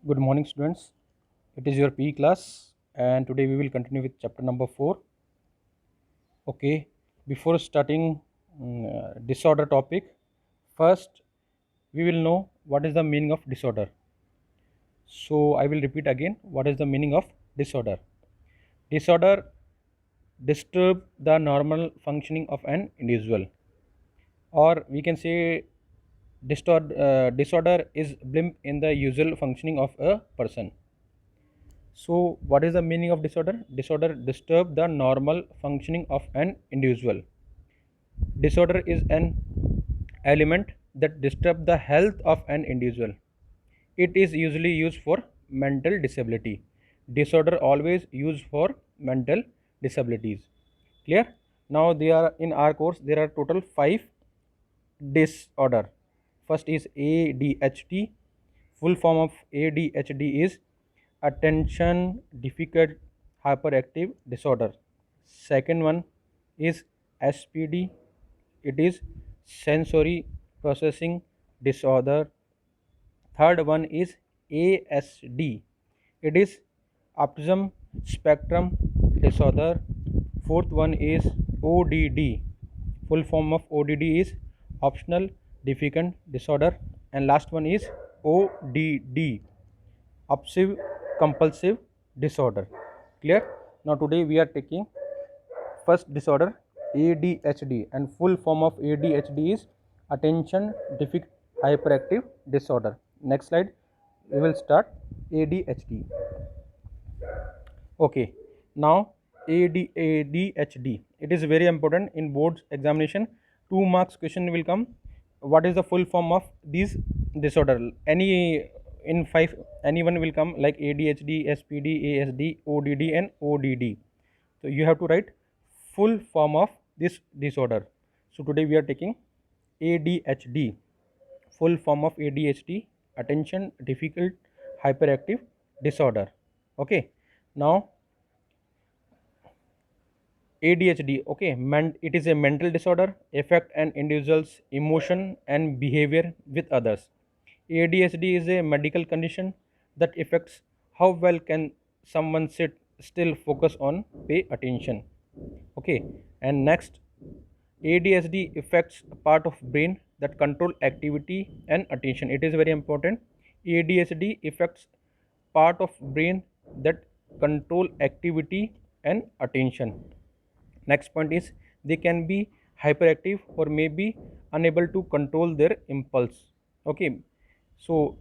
Good morning, students. It is your PE class, and today we will continue with chapter number 4. Okay, before starting disorder topic, first we will know what is the meaning of disorder. So, I will repeat again what is the meaning of disorder. Disorder disturb the normal functioning of an individual, or we can say disorder is blimp in the usual functioning of a person. So, what is the meaning of disorder? Disorder disturb the normal functioning of an individual. Disorder is an element that disturb the health of an individual. It is usually used for mental disability. Disorder always used for mental disabilities. Clear? Now they are in our course. There are total 5 disorder. First is ADHD. Full form of ADHD is attention deficit hyperactive disorder. Second one is SPD. It is sensory processing disorder. Third one is ASD. It is autism spectrum disorder. Fourth one is ODD. Full form of ODD is optional deficient disorder. And last one is ODD, obsessive compulsive disorder. Clear? Now today we are taking first disorder, ADHD, and full form of ADHD is attention deficit hyperactive disorder. Next slide, we will start ADHD. Okay, now ADHD, it is very important in board examination. 2 marks question will come. What is the full form of these disorder? Any in 5 anyone will come like ADHD, SPD, ASD, ODD and ODD. So you have to write full form of this disorder. So today we are taking ADHD. Full form of ADHD, attention deficit hyperactive disorder. Okay, now ADHD, okay, it is a mental disorder, affect an individual's emotion and behavior with others. ADHD is a medical condition that affects how well can someone sit still, focus on, pay attention. Okay, and next, ADHD affects a part of brain that control activity and attention. It is very important. ADHD affects part of brain that control activity and attention. Next point is they can be hyperactive or may be unable to control their impulse. Okay, so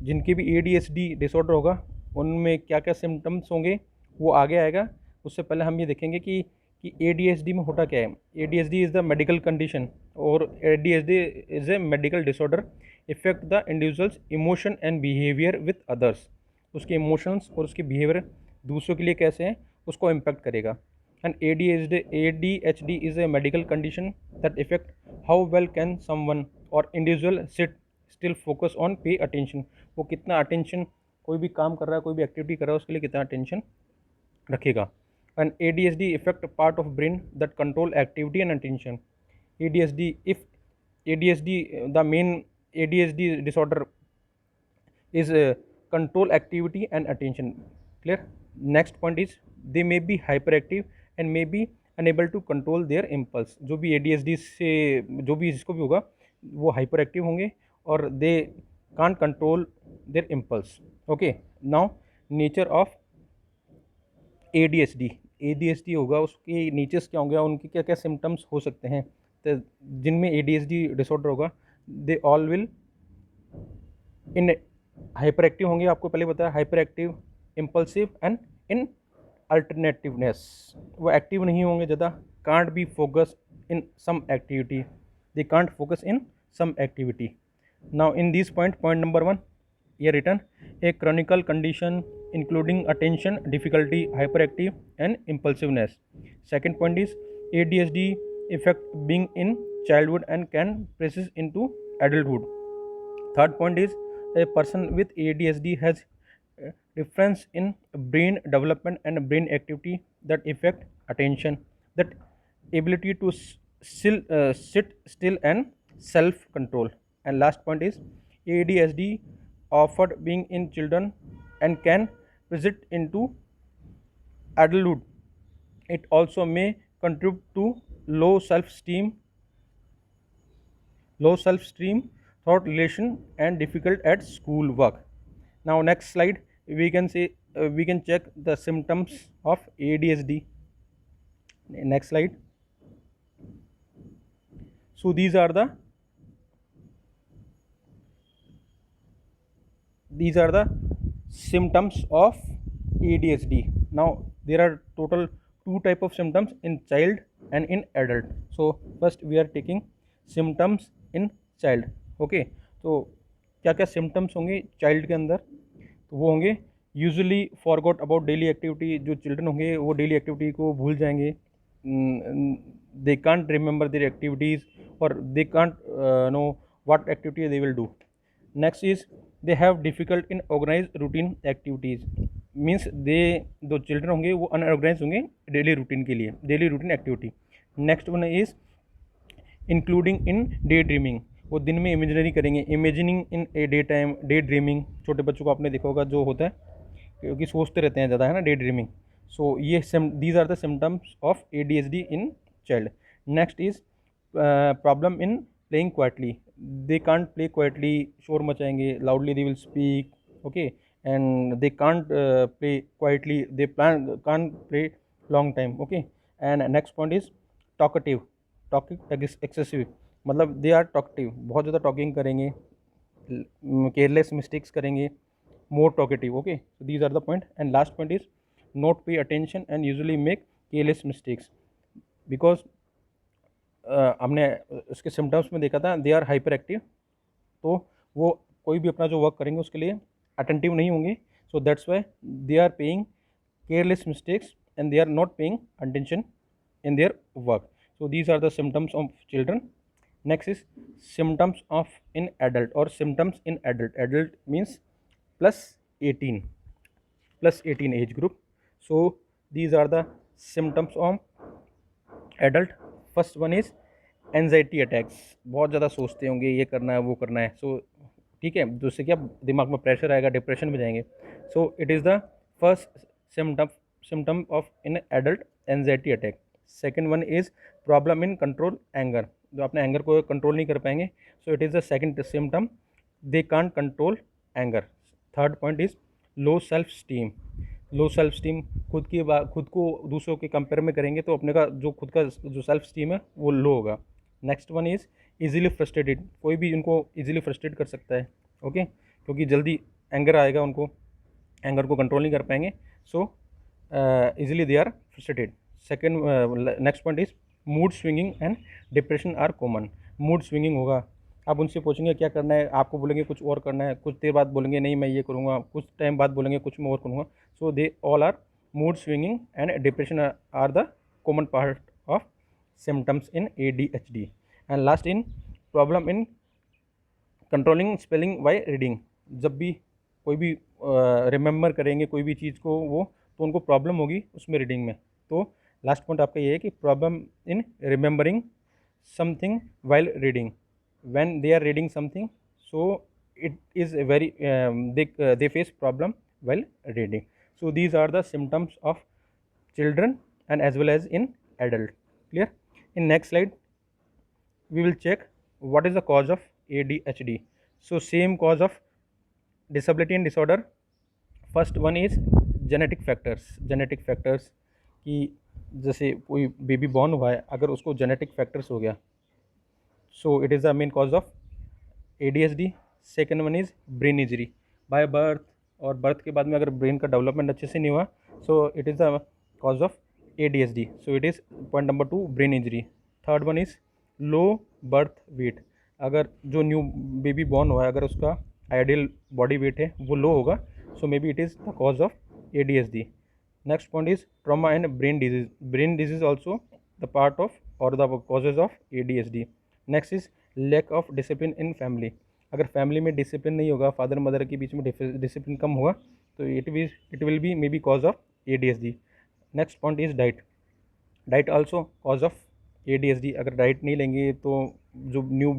जिनके भी ADHD disorder होगा उनमें क्या क्या symptoms होंगे वो आगे आएगा. उससे पहले हम ये देखेंगे कि ADHD में होता क्या है. ADHD is the medical condition और ADHD is a medical disorder effect the individuals emotion and behaviour with others. उसके इमोशंस और उसके बिहेवियर दूसरों के लिए कैसे हैं उसको इम्पैक्ट करेगा. And ADHD is a medical condition that affect how well can someone or individual sit still, focus on, pay attention. वो कितना attention कोई भी काम कर रहा है, कोई भी एक्टिविटी कर रहा है उसके लिए कितना attention रखेगा. And ADHD affect a part of brain that control activity and attention. If ADHD, the main ADHD disorder is control activity and attention. Clear? Next point is they may be hyperactive and may be unable to control their impulse. जो भी ADHD से जो भी जिसको भी होगा वो hyper active होंगे और दे can't control their impulse. Okay, now nature of ADHD होगा उसके नेचर्स क्या होंगे, उनके क्या क्या सिम्टम्स हो सकते हैं. तो जिनमें ADHD डिसऑर्डर होगा they all will in hyper active होंगे. आपको पहले बताया hyper active, impulsive and in alternativeness. वो एक्टिव नहीं होंगे ज़्यादा. Can't be focus in some activity, they can't focus in some activity. Now in this point number 1 ये return a chronical condition including attention difficulty, hyper active and impulsiveness. Second point is ADHD effect being in childhood and can persist into adulthood. Third point is a person with ADHD has difference in brain development and brain activity that affect attention, that ability to sit still and self control. And last point is ADHD often being in children and can persist into adulthood. It also may contribute to low self-esteem, thought relation, and difficult at school work. Now, next slide, we can check the symptoms of ADHD. Next slide. So these are the symptoms of ADHD. Now there are total two type of symptoms in child and in adult. So first we are taking symptoms in child. Okay, तो क्या क्या symptoms होंगे child के अंदर, तो वो होंगे usually forgot about daily activity. जो चिल्ड्रन होंगे वो डेली एक्टिविटी को भूल जाएंगे. They can't remember their activities और they can't know what activity they will do. Next is they have difficult in organise routine activities. Means they जो children होंगे वो अनऑर्गेनाइज होंगे डेली रूटीन के लिए, daily routine activity. Next one is including in day dreaming. वो दिन में imaginary करेंगे, imagining in a day time, day dreaming. छोटे बच्चों को आपने देखा होगा जो होता है क्योंकि सोचते रहते हैं ज़्यादा, है ना, डे ड्रीमिंग. सो ये these are the symptoms of ADHD in child. Next is problem in playing quietly. They can't play quietly, शोर मचाएंगे, loudly they will speak. Okay, and they can't play quietly, they can't play long time. Okay, and next point is talkative. Talking excessive, मतलब they are talkative, बहुत ज़्यादा talking करेंगे, careless mistakes करेंगे, more talkative. Okay, so these are the point. And last point is not pay attention and usually make careless mistakes. Because हमने उसके symptoms में देखा था दे आर हाइपर एक्टिव, तो वो कोई भी अपना जो वर्क करेंगे उसके लिए अटेंटिव नहीं होंगे. So that's why they are paying careless mistakes and they are not paying attention in their work. So these are the symptoms of children. Next is symptoms of in adult or symptoms in adult. Adult means plus 18 age group. So these are the symptoms of adult. First one is anxiety attacks. बहुत ज़्यादा सोचते होंगे ये करना है वो करना है. सो ठीक है, जिससे क्या दिमाग में प्रेशर आएगा, डिप्रेशन में जाएंगे. सो it is the first symptom of in adult anxiety attack. Second one is problem in control anger. जो अपने एंगर को कंट्रोल नहीं कर पाएंगे, सो it is the second symptom, they can't control anger. Third point is low self esteem. Low self esteem, खुद को दूसरों के कंपेयर में करेंगे तो अपने का जो सेल्फ स्टीम है वो लो होगा. Next one is easily frustrated. कोई भी इनको इजीली फ्रस्ट्रेट कर सकता है. ओके, क्योंकि जल्दी एंगर आएगा, उनको एंगर को कंट्रोल नहीं कर पाएंगे. So easily they are frustrated. Second next point is mood swinging and depression are common. Mood swinging होगा, आप उनसे पूछेंगे क्या करना है, आपको बोलेंगे कुछ और करना है, कुछ देर बाद बोलेंगे नहीं मैं ये करूँगा, कुछ टाइम बाद बोलेंगे कुछ मैं और करूँगा. So they all are mood swinging and depression are the common part of symptoms in ADHD. And last in problem in controlling spelling by reading. जब भी कोई भी रिमेंबर करेंगे कोई भी चीज़ को वो, तो उनको प्रॉब्लम होगी उसमें रीडिंग में. तो लास्ट पॉइंट आपका ये है कि problem in remembering something while reading. When they are reading something, so it is very they face problem while reading. So these are the symptoms of children and as well as in adult. Clear? In next slide we will check what is the cause of ADHD. So same cause of disability and disorder. First one is genetic factors. कि जैसे कोई baby born हुआ है, अगर उसको genetic factors हो गया, सो it is the main cause of ADHD. Second one is brain injury by birth, और बर्थ के बाद में अगर ब्रेन का डेवलपमेंट अच्छे से नहीं हुआ, सो it is the cause of ADHD. So it is point number 2 brain injury. Third one is low birth weight. अगर जो न्यू बेबी बॉर्न हुआ है अगर उसका आइडियल बॉडी वेट है वो लो होगा, so maybe it is the cause of ADHD. Next point is trauma and brain disease. Brain disease also the part of or the causes of ADHD. Next is lack of discipline in family. अगर family में discipline नहीं होगा, father mother के बीच में discipline कम हुआ, तो it will be may be cause of ADHD. Next point is diet also cause of ADHD. अगर diet नहीं लेंगे तो जो न्यू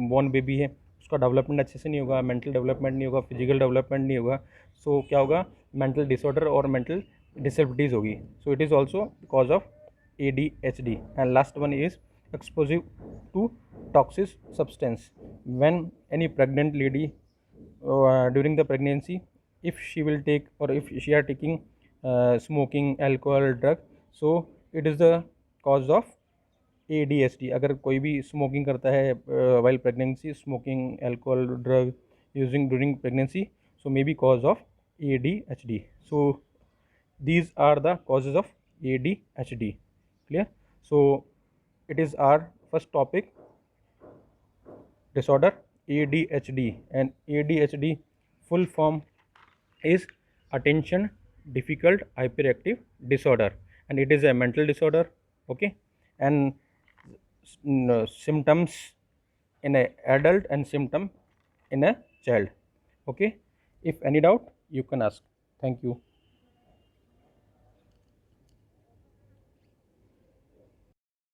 बॉर्न बेबी है उसका उसका डेवलपमेंट अच्छे से नहीं होगा, मेंटल डेवलपमेंट नहीं होगा, फिजिकल डेवलपमेंट नहीं होगा, सो क्या होगा, मेंटल डिसऑर्डर और मेंटल डिसेबिलिटीज़ होगी. सो it is also cause of ADHD. And last one is exposure to toxic substance. When any pregnant lady during the pregnancy, if she will take or if she are taking smoking, alcohol, drug, so it is the cause of ADHD. अगर कोई भी smoking करता है while pregnancy, smoking, alcohol, drug using during pregnancy, so may be cause of ADHD. So these are the causes of ADHD. Clear? So it is our first topic, disorder ADHD. And ADHD full form is attention difficult hyperactive disorder, and it is a mental disorder. Okay. And symptoms in a adult and symptom in a child. Okay. If any doubt, you can ask. Thank you.